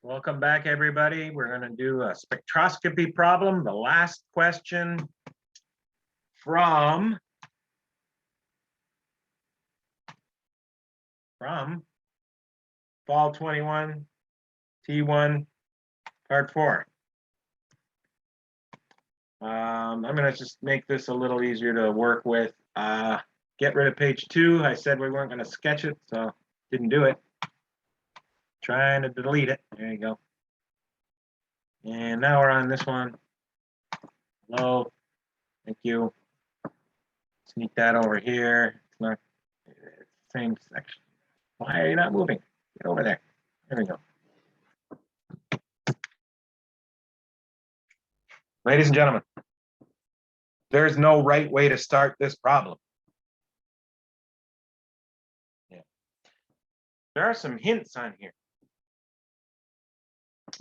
Welcome back, everybody. We're going to do a spectroscopy problem. The last question from Fall 21 T1 Part 4. I'm going to just make this a little easier to work with. Get rid of page 2. I said we weren't going to sketch it, so didn't do it. Trying to delete it. There you go. And now we're on this one. Hello. Thank you. Sneak that over here. It's not it's the same section. Why are you not moving? Get over there. There we go. Ladies and gentlemen, there's no right way to start this problem. Yeah. There are some hints on here.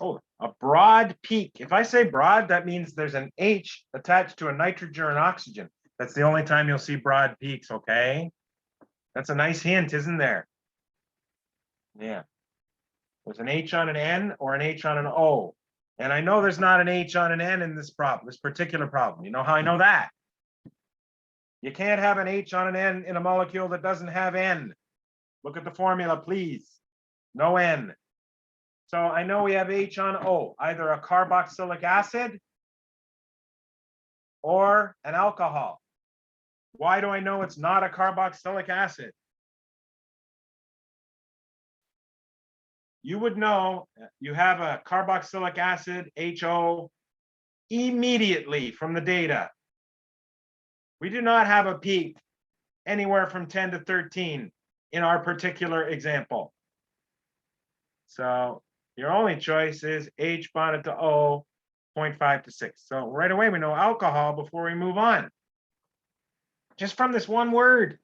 Oh, a broad peak. If I say broad, that means there's an H attached to a nitrogen or an oxygen. That's the only time you'll see broad peaks, okay? That's a nice hint, isn't there? Yeah. There's an H on an N or an H on an O. And I know there's not an H on an N in this problem, this particular problem. You know how I know that? You can't have an H on an N in a molecule that doesn't have N. Look at the formula, please. No N. So I know we have H on O, either a carboxylic acid or an alcohol. Why do I know it's not a carboxylic acid? You would know you have a carboxylic acid, HO, immediately from the data. We do not have a peak anywhere from 10 to 13 in our particular example. So your only choice is H bonded to O, 0.5 to 6. So right away we know alcohol before we move on. Just from this one word.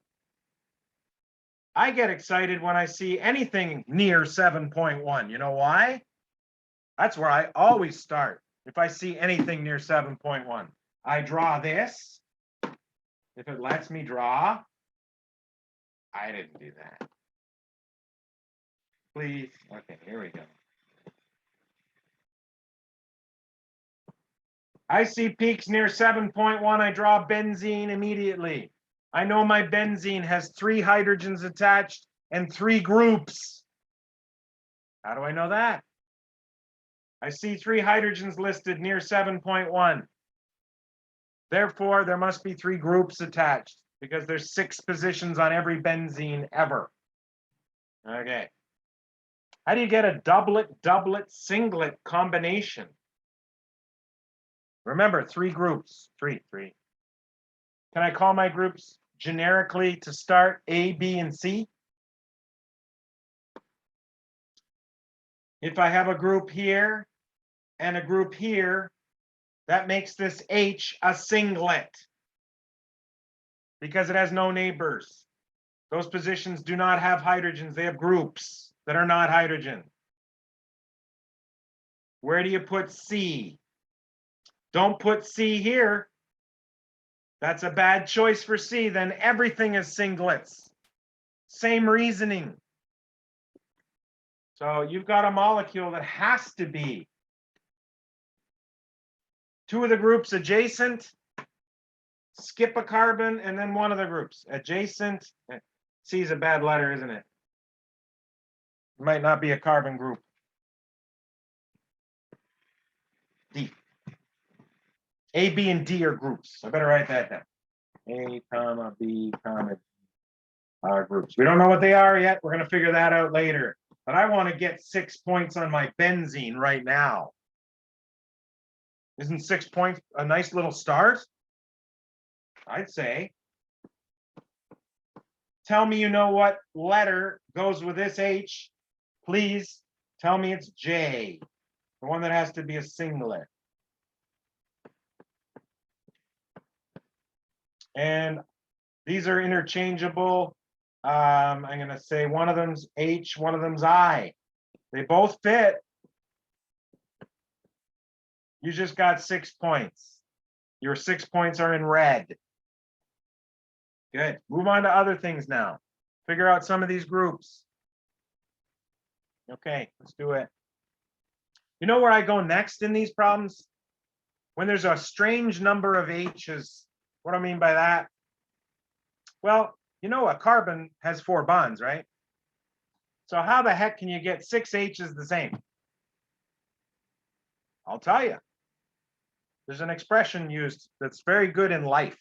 I get excited when I see anything near 7.1. You know why? That's where I always start. If I see anything near 7.1, I draw this. If it lets me draw, I didn't do that. Please. Okay, here we go. I see peaks near 7.1. I draw benzene immediately. I know my benzene has 3 hydrogens attached and 3 groups. How do I know that? I see 3 hydrogens listed near 7.1. Therefore, there must be 3 groups attached because there's 6 positions on every benzene ever. Okay. How do you get a doublet, doublet, singlet combination? Remember, 3 groups. 3. Can I call my groups generically to start A, B, and C? If I have a group here and a group here, that makes this H a singlet because it has no neighbors. Those positions do not have hydrogens. They have groups that are not hydrogen. Where do you put C? Don't put C here. That's a bad choice for C. Then everything is singlets. Same reasoning. So you've got a molecule that has to be 2 of the groups adjacent, skip a carbon, and then 1 of the groups adjacent. C is a bad letter, isn't it? It might not be a carbon group. D. A, B, and D are groups. I better write that down. A, comma, B, comma, D are groups. We don't know what they are yet. We're going to figure that out later. But I want to get 6 points on my benzene right now. Isn't 6 points a nice little start? I'd say. Tell me you know what letter goes with this H. Please tell me it's J, the one that has to be a singlet. And these are interchangeable. I'm going to say one of them's H, one of them's I. They both fit. You just got 6 points. Your 6 points are in red. Good. Move on to other things now. Figure out some of these groups. Okay, let's do it. You know where I go next in these problems? When there's a strange number of H's. What do I mean by that? Well, you know, a carbon has 4 bonds, right? So how the heck can you get 6 H's the same? I'll tell you. There's an expression used that's very good in life.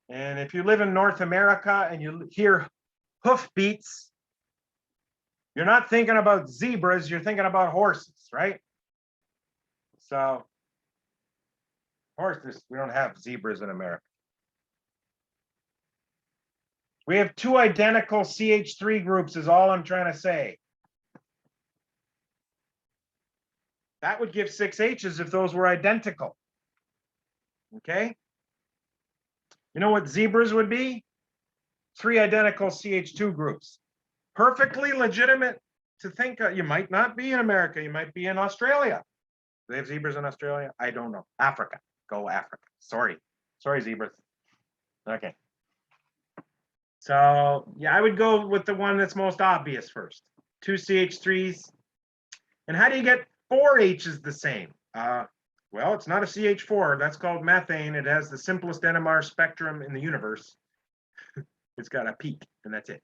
And if you live in North America and you hear hoofbeats, you're not thinking about zebras, you're thinking about horses, right? So, horses, we don't have zebras in America. We have 2 identical CH3 groups is all I'm trying to say. That would give 6 H's if those were identical. Okay? You know what zebras would be? 3 identical CH2 groups. Perfectly legitimate to think of. You might not be in America, you might be in Australia. Do they have zebras in Australia? I don't know. Africa. Go Africa. Sorry, zebras. Okay. So yeah, I would go with the one that's most obvious first. 2 CH3s. And how do you get 4 H's the same? Well, it's not a CH4. That's called methane. It has the simplest NMR spectrum in the universe. It's got a peak, and that's it.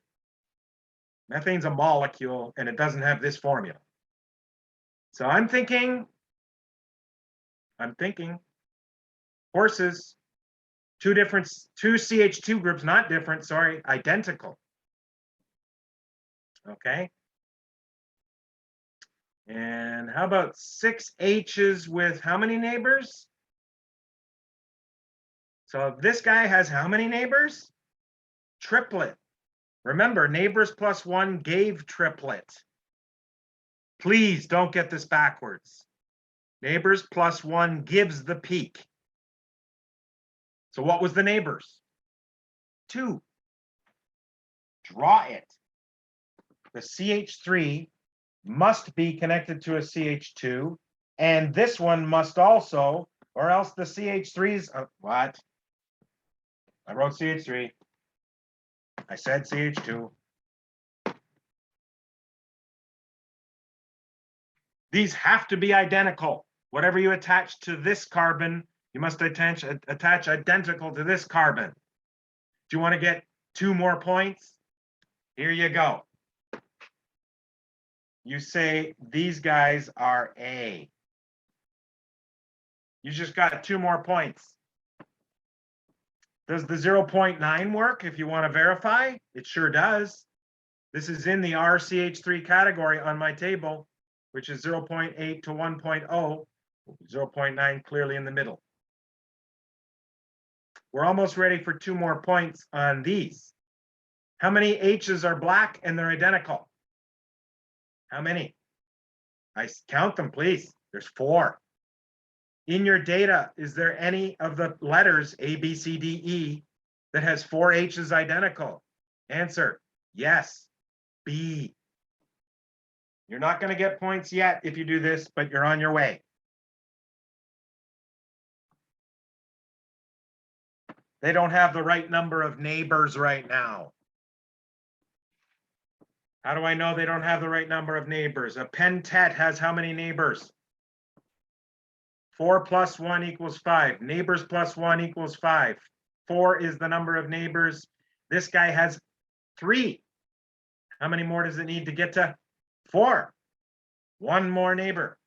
Methane's a molecule, and it doesn't have this formula. So I'm thinking horses, 2 CH2 groups, not different, sorry, identical. Okay. And how about 6 H's with how many neighbors? So this guy has how many neighbors? Triplet. Remember, neighbors plus 1 gave triplet. Please don't get this backwards. Neighbors plus 1 gives the peak. So what was the neighbors? 2. Draw it. The CH3 must be connected to a CH2, and this one must also, or else the CH3s, what? I wrote CH3. I said CH2. These have to be identical. Whatever you attach to this carbon, you must attach identical to this carbon. Do you want to get 2 more points? Here you go. You say these guys are A. You just got 2 more points. Does the 0.9 work if you want to verify? It sure does. This is in the RCH3 category on my table, which is 0.8 to 1.0, 0.9 clearly in the middle. We're almost ready for 2 more points on these. How many H's are black and they're identical? How many? I count them, please. There's 4. In your data, is there any of the letters A, B, C, D, E that has 4 H's identical? Answer, yes, B. You're not going to get points yet if you do this, but you're on your way. They don't have the right number of neighbors right now. How do I know they don't have the right number of neighbors? A pentet has how many neighbors? 4 plus 1 equals 5. Neighbors plus 1 equals 5. 4 is the number of neighbors. This guy has 3. How many more does it need to get to 4? 1 more neighbor.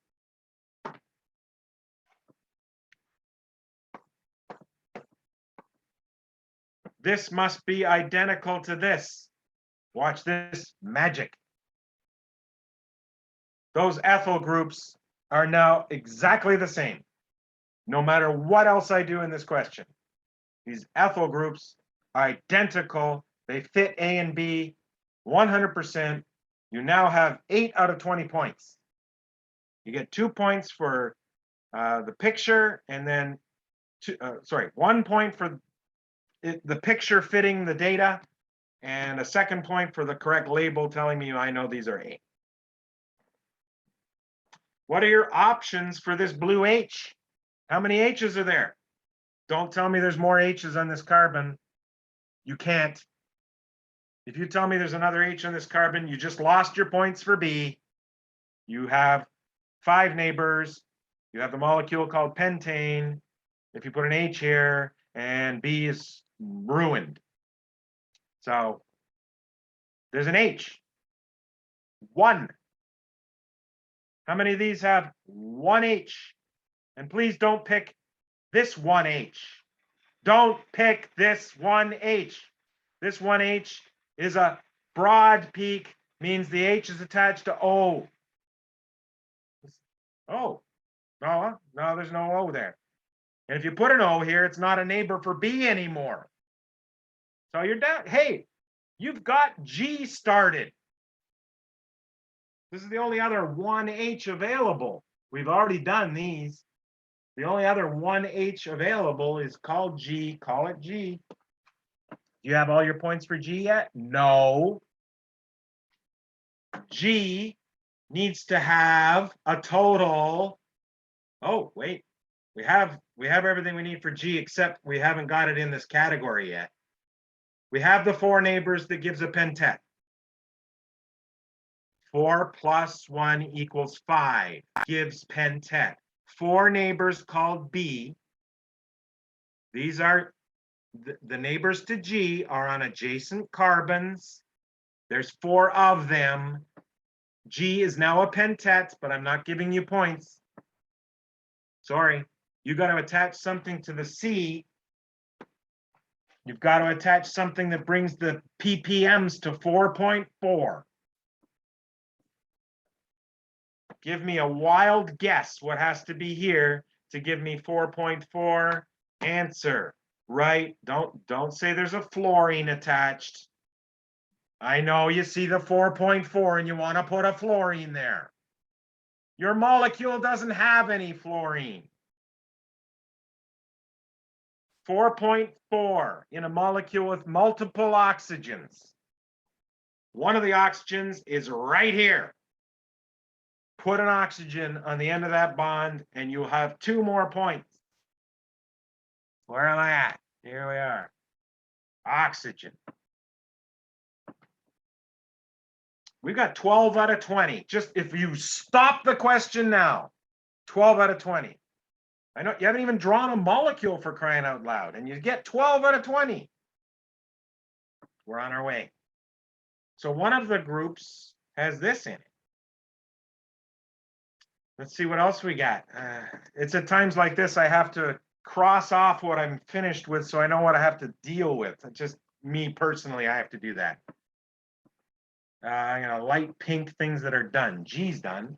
This must be identical to this. Watch this magic. Those ethyl groups are now exactly the same, no matter what else I do in this question. These ethyl groups are identical. They fit A and B 100%. You now have 8 out of 20 points. You get 2 points for the picture, and then 1 point for the picture fitting the data, and a 2nd point for the correct label telling me I know these are A. What are your options for this blue H? How many H's are there? Don't tell me there's more H's on this carbon. You can't. If you tell me there's another H on this carbon, you just lost your points for B. You have 5 neighbors. You have the molecule called pentane. If you put an H here, and B is ruined. So there's an H. 1. How many of these have 1H? And please don't pick this 1H. Don't pick this 1H. This 1H is a broad peak, means the H is attached to O. Oh, no, there's no O there. And if you put an O here, it's not a neighbor for B anymore. So you're down. Hey, you've got G started. This is the only other 1H available. We've already done these. The only other 1H available is called G. Call it G. Do you have all your points for G yet? No. G needs to have a total. Oh, wait. We have everything we need for G, except we haven't got it in this category yet. We have the 4 neighbors that gives a pentet. 4 plus 1 equals 5 gives pentet. 4 neighbors called B. These are the neighbors to G are on adjacent carbons. There's 4 of them. G is now a pentet, but I'm not giving you points. Sorry. You got to attach something to the C. You've got to attach something that brings the ppms to 4.4. Give me a wild guess what has to be here to give me 4.4 answer. Right? Don't say there's a fluorine attached. I know you see the 4.4 and you want to put a fluorine there. Your molecule doesn't have any fluorine. 4.4 in a molecule with multiple oxygens. One of the oxygens is right here. Put an oxygen on the end of that bond and you'll have 2 more points. Where am I at? Here we are. Oxygen. We've got 12 out of 20. Just if you stop the question now, 12 out of 20. I know you haven't even drawn a molecule, for crying out loud, and you get 12 out of 20. We're on our way. So one of the groups has this in it. Let's see what else we got. It's at times like this I have to cross off what I'm finished with so I know what I have to deal with. It's just me personally, I have to do that. Light pink things that are done. G's done.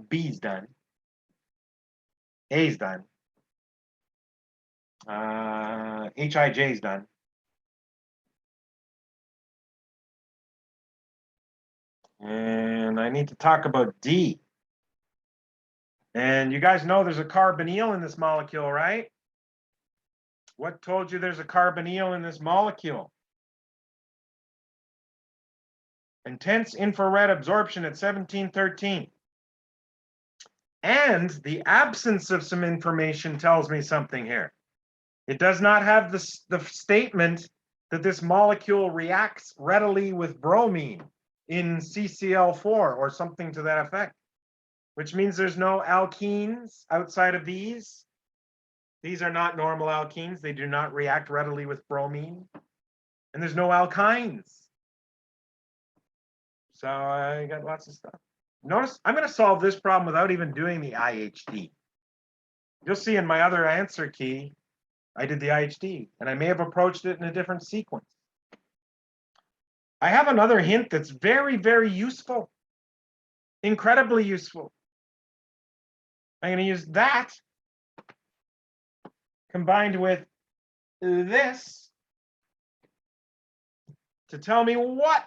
B's done. A's done. HIJ's done. And I need to talk about D. And you guys know there's a carbonyl in this molecule, right? What told you there's a carbonyl in this molecule? Intense infrared absorption at 1713. And the absence of some information tells me something here. It does not have the statement that this molecule reacts readily with bromine in CCl4 or something to that effect, which means there's no alkenes outside of these. These are not normal alkenes. They do not react readily with bromine. And there's no alkynes. So I got lots of stuff. Notice I'm going to solve this problem without even doing the IHD. You'll see in my other answer key, I did the IHD, and I may have approached it in a different sequence. I have another hint that's very, very useful, incredibly useful. I'm going to use that combined with this to tell me what?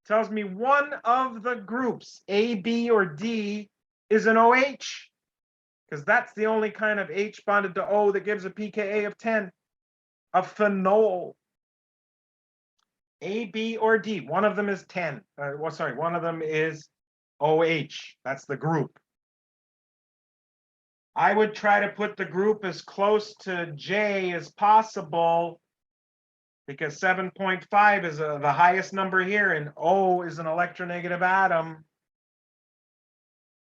Tells me one of the groups, A, B, or D, is an OH, because that's the only kind of H bonded to O that gives a pKa of 10, a phenol. A, B, or D, one of them is 10. One of them is OH. That's the group. I would try to put the group as close to J as possible because 7.5 is the highest number here, and O is an electronegative atom.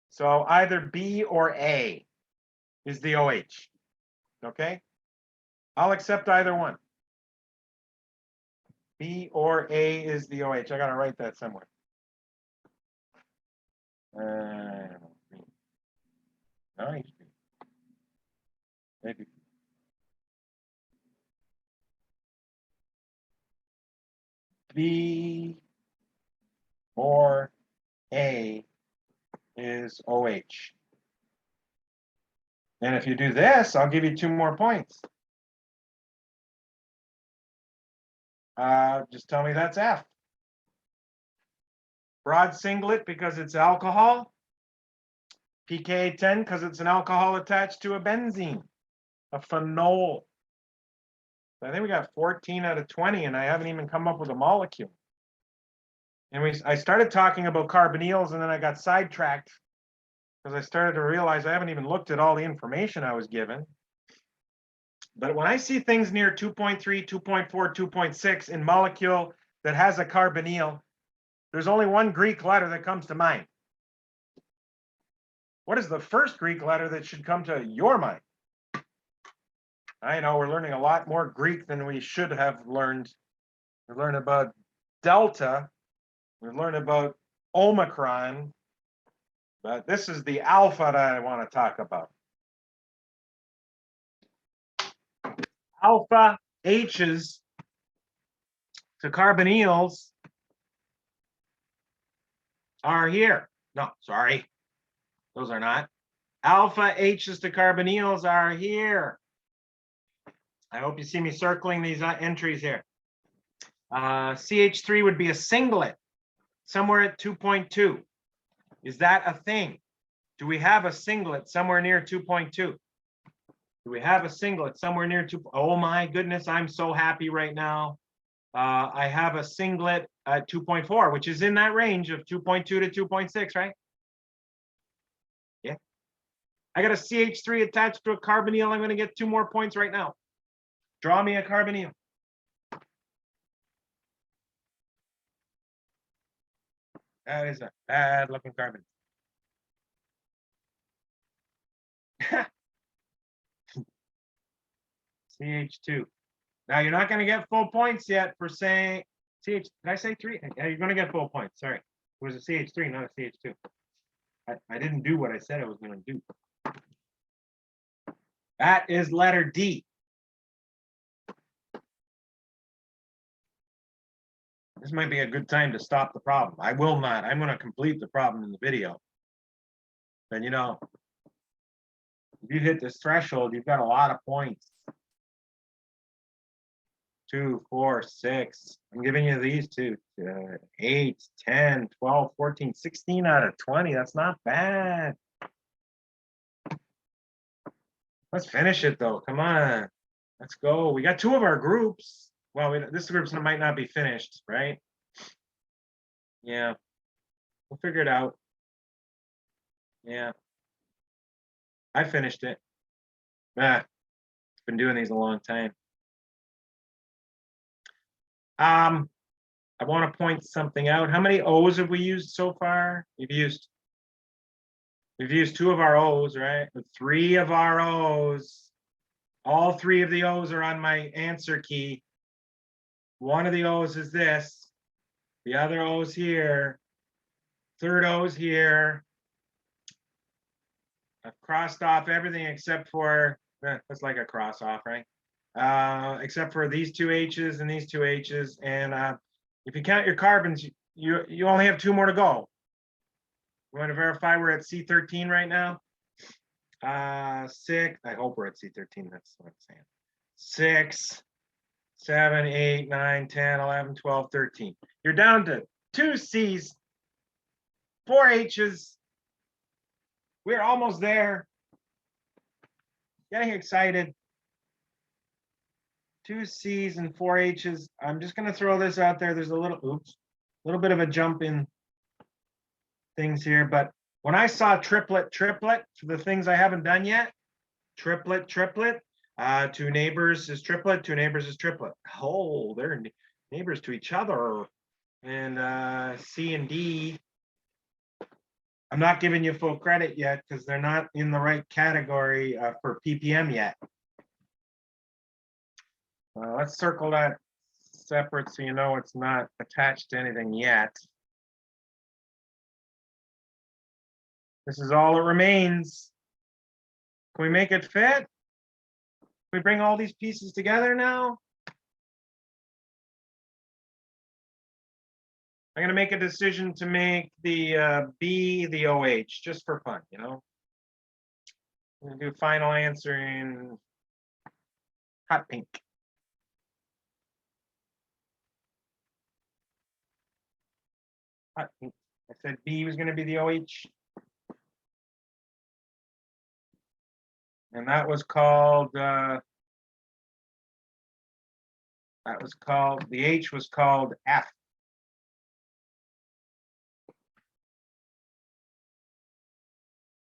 So either B or A is the OH. Okay? I'll accept either one. B or A is the OH. I gotta write that somewhere. Nice. Maybe. B or A is OH. And if you do this, I'll give you 2 more points. Just tell me that's F. Broad singlet because it's alcohol. pKa 10 because it's an alcohol attached to a benzene, a phenol. I think we got 14 out of 20, and I haven't even come up with a molecule. And I started talking about carbonyls, and then I got sidetracked because I started to realize I haven't even looked at all the information I was given. But when I see things near 2.3, 2.4, 2.6 in molecule that has a carbonyl, there's only one Greek letter that comes to mind. What is the first Greek letter that should come to your mind? I know we're learning a lot more Greek than we should have learned. We learned about delta. We learned about Omicron. But this is the alpha that I want to talk about. Alpha H's to carbonyls are here. No, sorry. Those are not. Alpha H's to carbonyls are here. I hope you see me circling these entries here. CH3 would be a singlet somewhere at 2.2. Is that a thing? Do we have a singlet somewhere near 2.2? Do we have a singlet somewhere near 2? Oh my goodness, I'm so happy right now. I have a singlet at 2.4, which is in that range of 2.2 to 2.6, right? Yeah. I got a CH3 attached to a carbonyl. I'm going to get 2 more points right now. Draw me a carbonyl. That is a bad looking carbon. CH2. Now you're not going to get full points yet for saying CH. Did I say 3? Yeah, you're going to get full points. Sorry. It was a CH3, not a CH2. I didn't do what I said I was going to do. That is letter D. This might be a good time to stop the problem. I will not. I'm going to complete the problem in the video. But you know, if you hit this threshold, you've got a lot of points. 2, 4, 6. I'm giving you these two. 8, 10, 12, 14, 16 out of 20. That's not bad. Let's finish it though. Come on. Let's go. We got 2 of our groups. Well, this group might not be finished, right? Yeah. We'll figure it out. Yeah. I finished it. Been doing these a long time. I want to point something out. How many O's have we used so far? We've used 2 of our O's, right? 3 of our O's. All 3 of the O's are on my answer key. One of the O's is this. The other O's here. Third O's here. I've crossed off everything except for, that's like a cross off, right? Except for these 2 H's and these 2 H's. And if you count your carbons, you only have 2 more to go. You want to verify we're at C13 right now? 6, I hope we're at C13, that's what I'm saying. 6, 7, 8, 9, 10, 11, 12, 13. You're down to 2 C's, 4 H's. We're almost there. Getting excited. 2 C's and 4 H's. I'm just going to throw this out there. There's a little bit of a jump in things here. But when I saw triplet for the things I haven't done yet, triplet, Two neighbors is triplet, two neighbors is triplet. Oh, they're neighbors to each other. And C and D, I'm not giving you full credit yet because they're not in the right category for ppm yet. Let's circle that separate so you know it's not attached to anything yet. This is all that remains. Can we make it fit? Can we bring all these pieces together now? I'm going to make a decision to make the B the OH just for fun, you know. I'm going to do final answer in hot pink. Hot pink. I said B was going to be the OH. And that was called, the H was called F.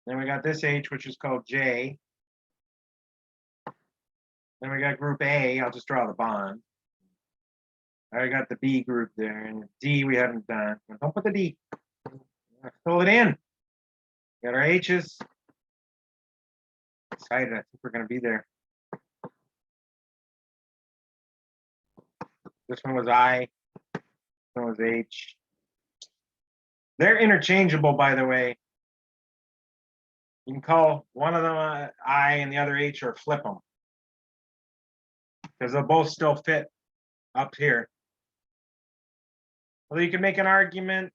Then we got this H, which is called J. Then we got group A. I'll just draw the bond. I got the B group there, and D we haven't done. Don't put the D. Fill it in. Got our H's. Excited. I think we're going to be there. This one was I. This one was H. They're interchangeable, by the way. You can call one of them I and the other H, or flip them, because they'll both still fit up here. Well, you can make an argument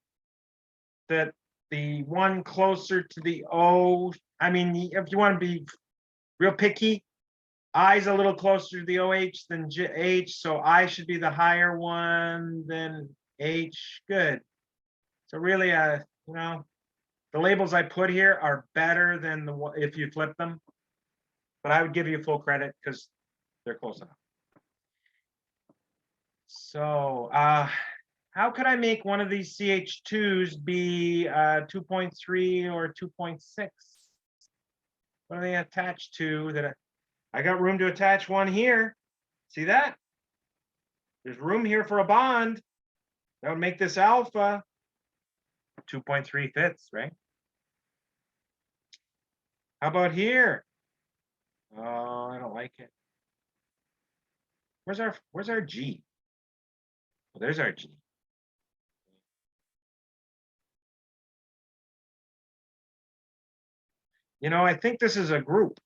that the one closer to the O, I mean, if you want to be real picky, I's a little closer to the OH than H, so I should be the higher one than H. Good. So really, you know, the labels I put here are better than the if you flip them, but I would give you full credit because they're close enough. So how could I make one of these CH2s be 2.3 or 2.6? What are they attached to? That I got room to attach one here. See that? There's room here for a bond. That would make this alpha. 2.3 fits, right? How about here? Oh, I don't like it. Where's our G? Well, there's our G. You know, I think this is a group.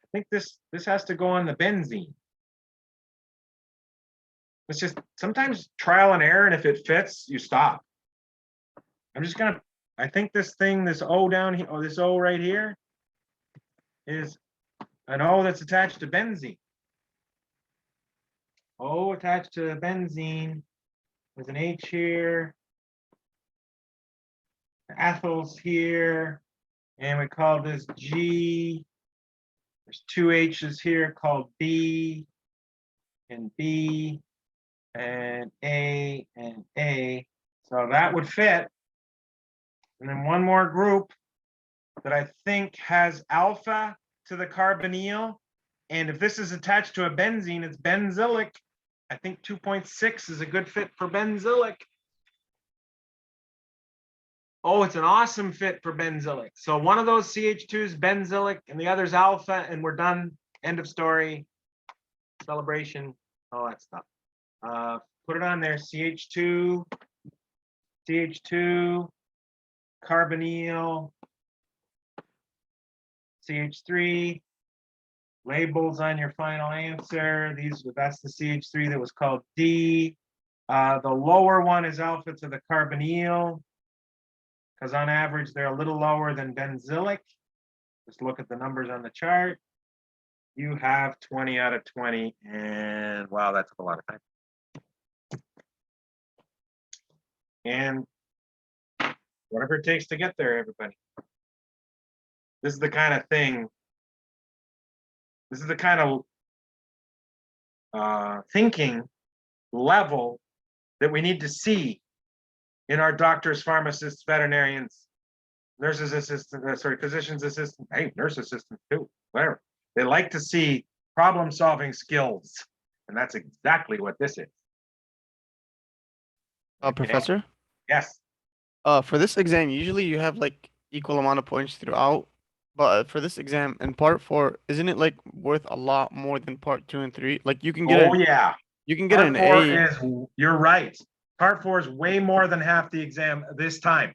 I think this has to go on the benzene. It's just sometimes trial and error, and if it fits, you stop. I think this thing, this O down here, or this O right here, is an O that's attached to benzene. O attached to benzene. There's an H here. Ethyl's here. And we call this G. There's two H's here called B and B and A and A. So that would fit. And then one more group that I think has alpha to the carbonyl. And if this is attached to a benzene, it's benzylic. I think 2.6 is a good fit for benzylic. Oh, it's an awesome fit for benzylic. So one of those CH2s benzylic and the other's alpha, and we're done. End of story. Celebration, all that stuff. Put it on there, CH2, carbonyl, CH3, labels on your final answer. That's the CH3 that was called D. The lower one is alpha to the carbonyl, because on average they're a little lower than benzylic. Just look at the numbers on the chart. You have 20 out of 20, and wow, that took a lot of time. And whatever it takes to get there, everybody. This is the kind of thing, this is the kind of thinking level that we need to see in our doctors, pharmacists, veterinarians, nurses assistant, sorry, physician's assistant, hey, nurse assistant too, whatever. They like to see problem-solving skills, and that's exactly what this is. Okay? Professor, Yes, for this exam, usually you have like equal amount of points throughout, but for this exam in part 4, isn't it like worth a lot more than part 2 and 3? Like oh yeah. you can get Part an four A. is, you're right. Part 4 is way more than half the exam this time.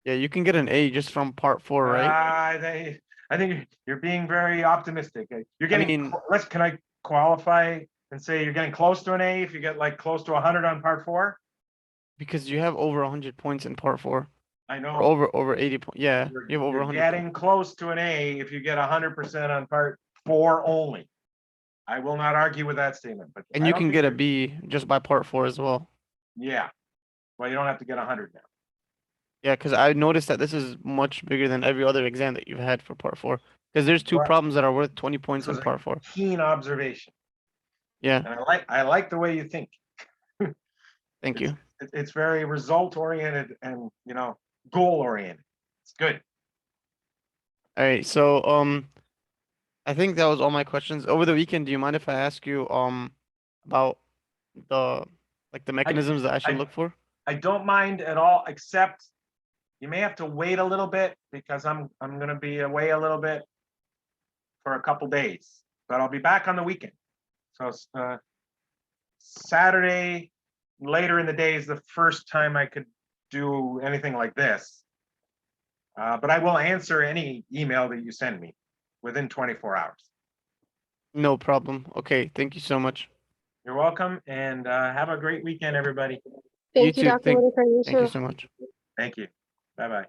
Yeah, you can get an A just from part 4, right? I think you're being very optimistic. You're I getting, mean, can I qualify and say you're getting close to an A if you get like close to 100 on part 4? because you have over 100 points in part 4. I Or know. over 80 points. Yeah, you have over You're 100 points. getting close to an A if you get 100% on part 4 only. I will not argue with that statement, but And I you don't can think get a B just by part 4 as well. yeah. Well, you don't have to get 100 now. Yeah, because I noticed that this is much bigger than every other exam that you've had for part 4. Because there's two But problems that are worth 20 points this in was a part 4. keen observation, Yeah, and I like the way you think. thank It's you. it's very result oriented and goal oriented. It's good. All right, so I think that was all my questions. Over the weekend, do you mind if I ask you about the the I mechanisms that I should I look for? I don't mind at all, except you may have to wait a little bit because I'm gonna be away a little bit for a couple days, but I'll be back on the weekend. So Saturday later in the day is the first time I could do anything like this. But I will answer any email that you send me within 24 hours. No problem. Okay, thank you so much. You're welcome, and have a great weekend, everybody. You Thank you, too. Dr. Whitaker. You Thank you too. so much. Thank you. Bye-bye.